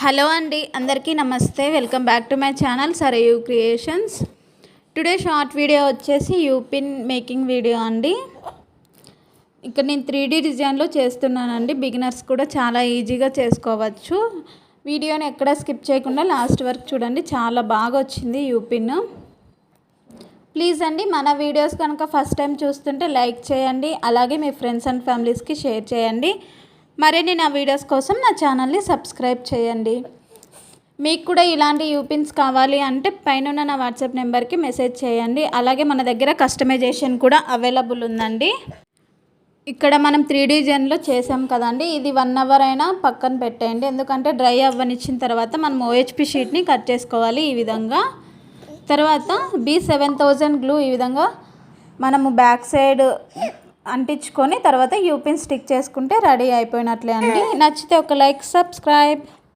Hello అండి, అందరికీ నమస్తే. Welcome back to my channel Sarayu creations. Today short video వచ్చేసి యూపిన్ మేకింగ్ వీడియో అండి. ఇక్కడ నేను 3D డిజైన్లో చేస్తున్నానండి. బిగినర్స్ కూడా చాలా ఈజీగా చేసుకోవచ్చు. వీడియోని ఎక్కడ స్కిప్ చేయకుండా లాస్ట్ వరకు చూడండి. చాలా బాగా వచ్చింది యూపిన్. ప్లీజ్ అండి, మన వీడియోస్ కనుక ఫస్ట్ టైం చూస్తుంటే లైక్ చేయండి, అలాగే మీ ఫ్రెండ్స్ అండ్ ఫ్యామిలీస్కి షేర్ చేయండి. మరిన్ని నా వీడియోస్ కోసం నా ఛానల్ని సబ్స్క్రైబ్ చేయండి. మీకు కూడా ఇలాంటి యూపిన్స్ కావాలి అంటే పైన నా వాట్సాప్ నెంబర్కి మెసేజ్ చేయండి. అలాగే మన దగ్గర కస్టమైజేషన్ కూడా అవైలబుల్ ఉందండి. ఇక్కడ మనం 3D డిజైన్లో చేసాం కదండి, ఇది 1 అవర్ అయినా పక్కన పెట్టేయండి. ఎందుకంటే డ్రై అవ్వనిచ్చిన తర్వాత మనం OHP షీట్ని కట్ చేసుకోవాలి ఈ విధంగా. తర్వాత B7000 గ్లూ ఈ విధంగా మనము బ్యాక్ సైడ్ అంటించుకొని తర్వాత యూపిన్ స్టిక్ చేసుకుంటే రెడీ అయిపోయినట్లే అండి. నచ్చితే ఒక లైక్, సబ్స్క్రైబ్.